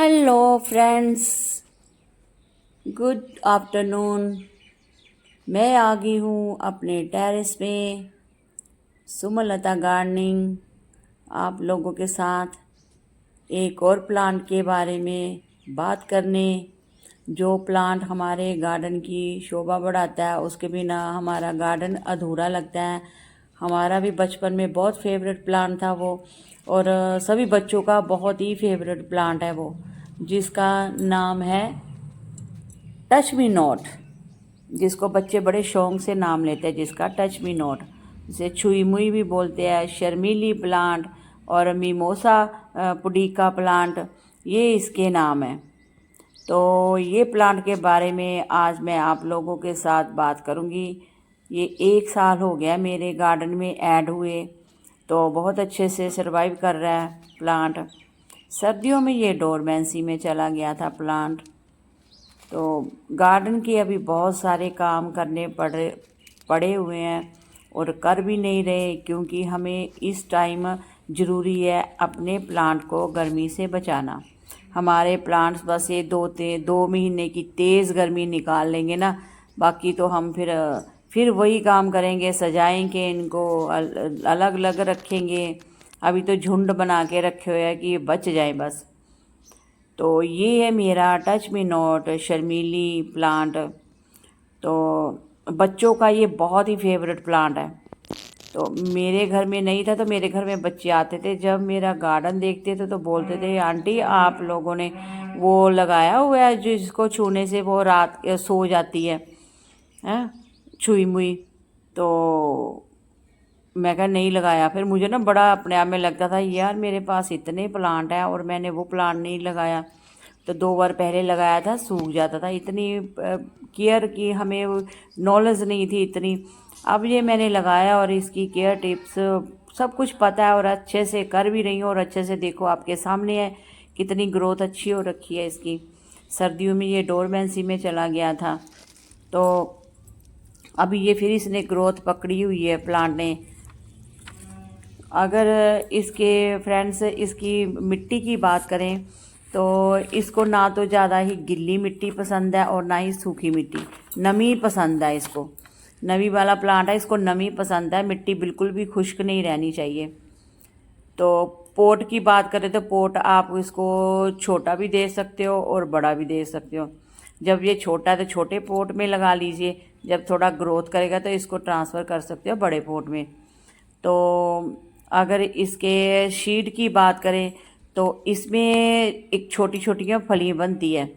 Hello friends, good afternoon. मैं आ गई हूँ अपने टेरेस पे सुमलता गार्डनिंग आप लोगों के साथ एक और प्लांट के बारे में बात करने। जो प्लांट हमारे गार्डन की शोभा बढ़ाता है, उसके बिना हमारा गार्डन अधूरा लगता है। हमारा भी बचपन में बहुत फेवरेट प्लांट था वो, और सभी बच्चों का बहुत ही फेवरेट प्लांट है वो, जिसका नाम है टच मी नॉट। जिसको बच्चे बड़े शौक से नाम लेते हैं, जिसका टच मी नॉट, जिसे छुई मुई भी बोलते हैं, शर्मीली प्लांट और मिमोसा पुडिका प्लांट, ये इसके नाम हैं। तो ये प्लांट के बारे में आज मैं आप लोगों के साथ बात करूंगी। ये 1 साल हो गया मेरे गार्डन में ऐड हुए, तो बहुत अच्छे से सरवाइव कर रहा है प्लांट। सर्दियों में ये डोरमेंसी में चला गया था प्लांट। तो गार्डन के अभी बहुत सारे काम करने पड़े हुए हैं और कर भी नहीं रहे, क्योंकि हमें इस टाइम ज़रूरी है अपने प्लांट को गर्मी से बचाना। हमारे प्लांट्स बस ये 2 महीने की तेज़ गर्मी निकाल लेंगे ना, बाकी तो हम फिर वही काम करेंगे, सजाएंगे इनको, अलग अलग रखेंगे। अभी तो झुंड बना के रखे हुए हैं कि ये बच जाए बस। तो ये है मेरा टच मी नॉट शर्मीली प्लांट। तो बच्चों का ये बहुत ही फेवरेट प्लांट है। तो मेरे घर में नहीं था, तो मेरे घर में बच्चे आते थे, जब मेरा गार्डन देखते थे तो बोलते थे, आंटी आप लोगों ने वो लगाया हुआ है जिसको छूने से वो रात सो जाती है, हैं, छुई मुई। तो मैं कहा नहीं लगाया। फिर मुझे ना बड़ा अपने आप में लगता था, यार मेरे पास इतने प्लांट हैं और मैंने वो प्लांट नहीं लगाया। तो 2 बार पहले लगाया था, सूख जाता था। इतनी केयर की हमें नॉलेज नहीं थी इतनी। अब ये मैंने लगाया और इसकी केयर टिप्स सब कुछ पता है और अच्छे से कर भी रही हूँ। और अच्छे से देखो आपके सामने है कितनी ग्रोथ अच्छी हो रखी है इसकी। सर्दियों में ये डोरमेंसी में चला गया था, तो अभी ये फिर इसने ग्रोथ पकड़ी हुई है प्लांट ने। अगर इसके फ्रेंड्स इसकी मिट्टी की बात करें तो इसको ना तो ज़्यादा ही गिल्ली मिट्टी पसंद है और ना ही सूखी मिट्टी, नमी पसंद है इसको। नमी वाला प्लांट है, इसको नमी पसंद है, मिट्टी बिल्कुल भी खुश्क नहीं रहनी चाहिए। तो पोट की बात करें तो पोट आप इसको छोटा भी दे सकते हो और बड़ा भी दे सकते हो। जब ये छोटा है तो छोटे पोट में लगा लीजिए, जब थोड़ा ग्रोथ करेगा तो इसको ट्रांसफ़र कर सकते हो बड़े पोट में। तो अगर इसके शीड की बात करें तो इसमें एक छोटी छोटी फलियाँ बनती है,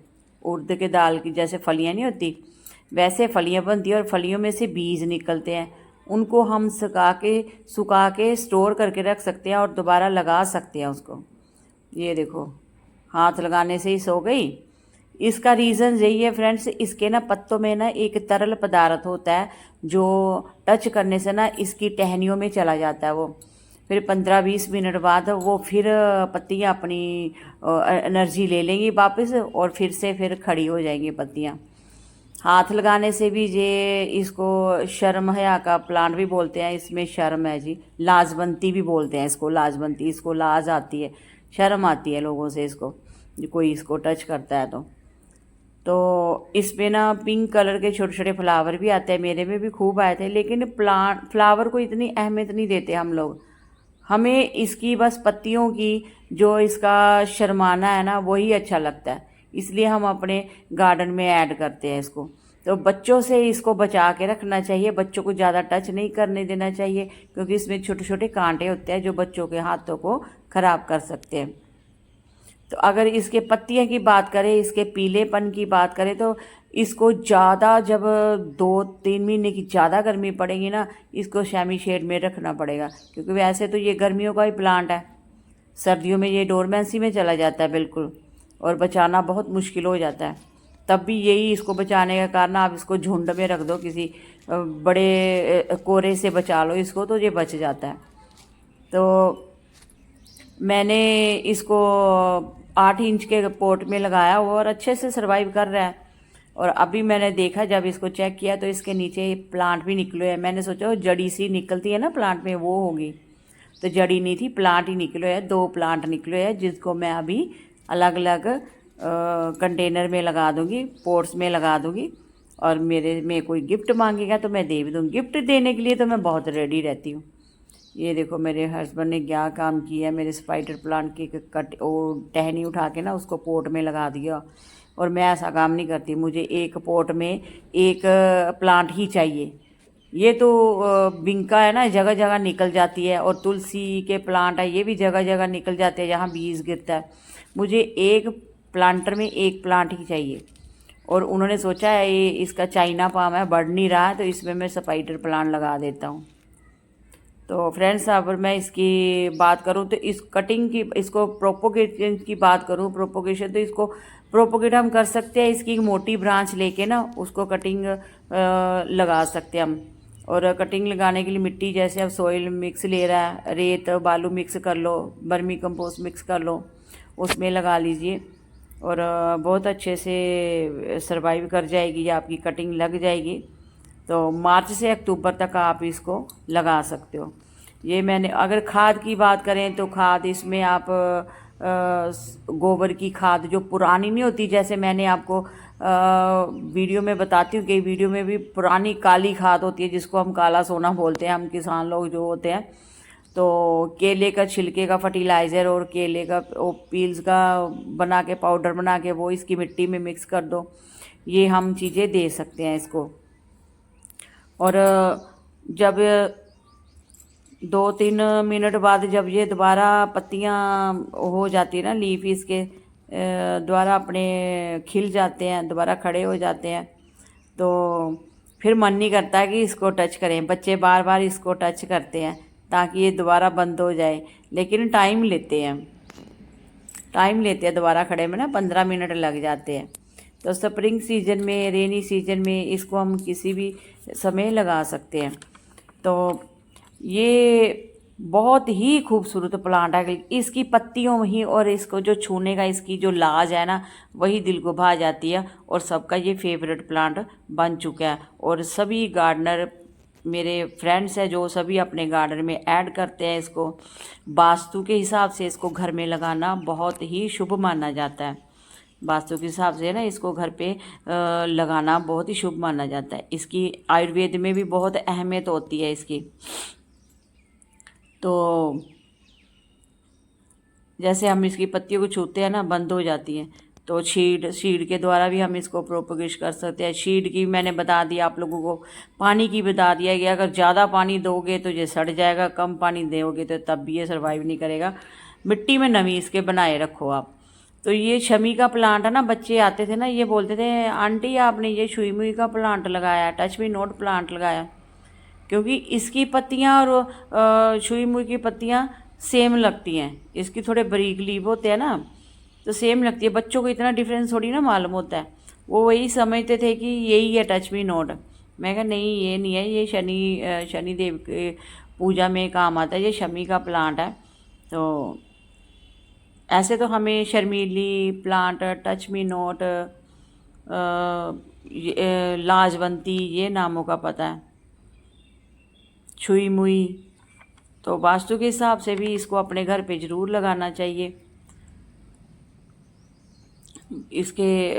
उड़द के दाल की जैसे फलियाँ नहीं होती, वैसे फलियाँ बनती है और फलियों में से बीज निकलते हैं। उनको हम सुखा के स्टोर करके रख सकते हैं और दोबारा लगा सकते हैं उसको। ये देखो, हाथ लगाने से ही सो गई। इसका रीज़न यही है फ्रेंड्स, इसके ना पत्तों में ना एक तरल पदार्थ होता है जो टच करने से ना इसकी टहनियों में चला जाता है। वो फिर 15-20 मिनट बाद वो फिर पत्तियां अपनी एनर्जी ले लेंगी वापस और फिर खड़ी हो जाएंगी पत्तियां। हाथ लगाने से भी ये इसको शर्म हया का प्लांट भी बोलते हैं, इसमें शर्म है जी। लाजवंती भी बोलते हैं इसको, लाजवंती, इसको लाज आती है, शर्म आती है लोगों से इसको, कोई इसको टच करता है तो इसमें ना पिंक कलर के छोटे छोटे फ्लावर भी आते हैं। मेरे में भी खूब आए थे, लेकिन फ्लावर को इतनी अहमियत नहीं देते हम लोग। हमें इसकी बस पत्तियों की जो इसका शर्माना है ना, वही अच्छा लगता है, इसलिए हम अपने गार्डन में ऐड करते हैं इसको। तो बच्चों से इसको बचा के रखना चाहिए, बच्चों को ज़्यादा टच नहीं करने देना चाहिए, क्योंकि इसमें छोटे छोटे कांटे होते हैं जो बच्चों के हाथों को ख़राब कर सकते हैं। तो अगर इसके पत्तियां की बात करें, इसके पीलेपन की बात करें, तो इसको ज़्यादा जब 2-3 महीने की ज़्यादा गर्मी पड़ेगी ना, इसको सेमी शेड में रखना पड़ेगा, क्योंकि वैसे तो ये गर्मियों का ही प्लांट है। सर्दियों में ये डोरमेंसी में चला जाता है बिल्कुल, और बचाना बहुत मुश्किल हो जाता है। तब भी यही इसको बचाने का कारण, आप इसको झुंड में रख दो, किसी बड़े कोरे से बचा लो इसको, तो ये बच जाता है। तो मैंने इसको 8 इंच के पोट में लगाया हुआ और अच्छे से सरवाइव कर रहा है। और अभी मैंने देखा, जब इसको चेक किया तो इसके नीचे प्लांट भी निकले हैं। मैंने सोचा वो जड़ी सी निकलती है ना प्लांट में, वो होगी, तो जड़ी नहीं थी, प्लांट ही निकले हैं। 2 प्लांट निकले हैं जिसको मैं अभी अलग अलग कंटेनर में लगा दूँगी, पोट्स में लगा दूँगी, और मेरे में कोई गिफ्ट मांगेगा तो मैं दे भी दूँगी। गिफ्ट देने के लिए तो मैं बहुत रेडी रहती हूँ। ये देखो मेरे हस्बैंड ने क्या काम किया, मेरे स्पाइडर प्लांट की टहनी उठा के ना उसको पोट में लगा दिया। और मैं ऐसा काम नहीं करती, मुझे एक पोट में एक प्लांट ही चाहिए। ये तो बिंका है ना, जगह जगह निकल जाती है, और तुलसी के प्लांट है, ये भी जगह जगह निकल जाते हैं जहाँ बीज गिरता है। मुझे एक प्लांटर में एक प्लांट ही चाहिए। और उन्होंने सोचा है ये इसका चाइना पाम है, बढ़ नहीं रहा है, तो इसमें मैं स्पाइडर प्लांट लगा देता हूँ। तो फ्रेंड्स, अगर मैं इसकी बात करूँ तो इस कटिंग की, इसको प्रोपोगेशन की बात करूँ, प्रोपोगेशन तो इसको प्रोपोगेट हम कर सकते हैं, इसकी मोटी ब्रांच लेके ना उसको कटिंग लगा सकते हैं हम। और कटिंग लगाने के लिए मिट्टी, जैसे अब सॉइल मिक्स ले रहा है, रेत बालू मिक्स कर लो, बर्मी कंपोस्ट मिक्स कर लो, उसमें लगा लीजिए, और बहुत अच्छे से सरवाइव कर जाएगी, या आपकी कटिंग लग जाएगी। तो मार्च से अक्टूबर तक आप इसको लगा सकते हो। ये मैंने, अगर खाद की बात करें तो खाद इसमें आप गोबर की खाद जो पुरानी नहीं होती, जैसे मैंने आपको वीडियो में बताती हूँ, कि वीडियो में भी पुरानी काली खाद होती है जिसको हम काला सोना बोलते हैं, हम किसान लोग जो होते हैं। तो केले का छिलके का फर्टिलाइज़र और केले का पील्स का बना के, पाउडर बना के, वो इसकी मिट्टी में मिक्स कर दो। ये हम चीज़ें दे सकते हैं इसको। और जब 2-3 मिनट बाद जब ये दोबारा पत्तियां हो जाती है ना, लीफ इसके दोबारा अपने खिल जाते हैं, दोबारा खड़े हो जाते हैं, तो फिर मन नहीं करता कि इसको टच करें। बच्चे बार बार इसको टच करते हैं ताकि ये दोबारा बंद हो जाए, लेकिन टाइम लेते हैं दोबारा खड़े में ना, 15 मिनट लग जाते हैं। तो स्प्रिंग सीजन में, रेनी सीजन में इसको हम किसी भी समय लगा सकते हैं। तो ये बहुत ही खूबसूरत प्लांट है। इसकी पत्तियों ही, और इसको जो छूने का इसकी जो लाज है ना, वही दिल को भा जाती है, और सबका ये फेवरेट प्लांट बन चुका है। और सभी गार्डनर मेरे फ्रेंड्स हैं जो सभी अपने गार्डन में ऐड करते हैं इसको। वास्तु के हिसाब से इसको घर में लगाना बहुत ही शुभ माना जाता है। वास्तु के हिसाब से ना इसको घर पे लगाना बहुत ही शुभ माना जाता है। इसकी आयुर्वेद में भी बहुत अहमियत होती है इसकी। तो जैसे हम इसकी पत्तियों को छूते हैं ना, बंद हो जाती हैं, तो शीड के द्वारा भी हम इसको प्रोपोगेट कर सकते हैं। शीड की मैंने बता दिया आप लोगों को। पानी की बता दिया कि अगर ज़्यादा पानी दोगे तो ये सड़ जाएगा, कम पानी दोगे तो तब भी ये सर्वाइव नहीं करेगा। मिट्टी में नमी इसके बनाए रखो आप। तो ये शमी का प्लांट है ना, बच्चे आते थे ना, ये बोलते थे आंटी आपने ये छुई मुई का प्लांट लगाया, टच मी नॉट प्लांट लगाया, क्योंकि इसकी पत्तियाँ और छुई मुई की पत्तियाँ सेम लगती हैं। इसकी थोड़े बारीक लीव होते हैं ना, तो सेम लगती है। बच्चों को इतना डिफरेंस थोड़ी ना मालूम होता है, वो वही समझते थे कि यही है टच मी नॉट। मैं कहा नहीं, ये नहीं है, ये शनि देव के पूजा में काम आता है, ये शमी का प्लांट है। तो ऐसे तो हमें शर्मीली प्लांट, टच मी नॉट, लाजवंती, ये नामों का पता है, छुई मुई। तो वास्तु के हिसाब से भी इसको अपने घर पे ज़रूर लगाना चाहिए। इसके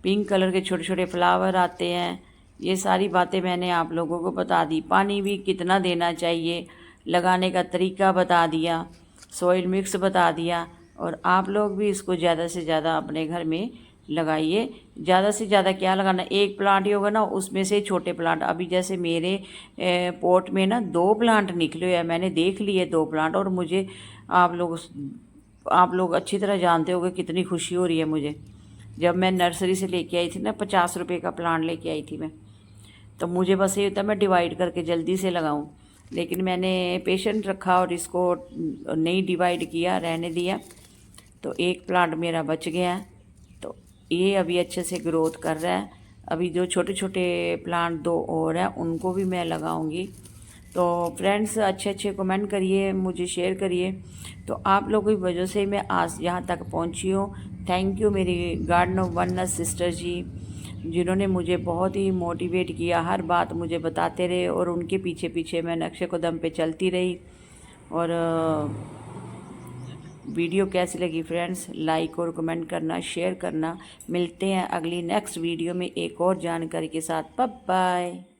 पिंक कलर के छोटे छोटे फ्लावर आते हैं। ये सारी बातें मैंने आप लोगों को बता दी। पानी भी कितना देना चाहिए, लगाने का तरीका बता दिया, सॉइल मिक्स बता दिया। और आप लोग भी इसको ज़्यादा से ज़्यादा अपने घर में लगाइए। ज़्यादा से ज़्यादा क्या लगाना, एक प्लांट ही होगा ना, उसमें से छोटे प्लांट। अभी जैसे मेरे पोट में ना 2 प्लांट निकले हुए हैं, मैंने देख लिए 2 प्लांट। और मुझे आप लोग अच्छी तरह जानते होंगे कितनी खुशी हो रही है मुझे। जब मैं नर्सरी से लेके आई थी ना, 50 रुपये का प्लांट लेके आई थी मैं, तो मुझे बस ये होता मैं डिवाइड करके जल्दी से लगाऊं, लेकिन मैंने पेशेंट रखा और इसको नहीं डिवाइड किया, रहने दिया। तो एक प्लांट मेरा बच गया है। तो ये अभी अच्छे से ग्रोथ कर रहा है। अभी जो छोटे छोटे प्लांट 2 और हैं उनको भी मैं लगाऊंगी। तो फ्रेंड्स, अच्छे अच्छे कमेंट करिए, मुझे शेयर करिए। तो आप लोगों की वजह से मैं आज यहाँ तक पहुँची हूँ। थैंक यू मेरी गार्डन ऑफ वननेस सिस्टर जी, जिन्होंने मुझे बहुत ही मोटिवेट किया, हर बात मुझे बताते रहे, और उनके पीछे पीछे मैं नक्शे कदम पे चलती रही। और वीडियो कैसी लगी फ्रेंड्स, लाइक और कमेंट करना, शेयर करना। मिलते हैं अगली नेक्स्ट वीडियो में एक और जानकारी के साथ। Bye bye.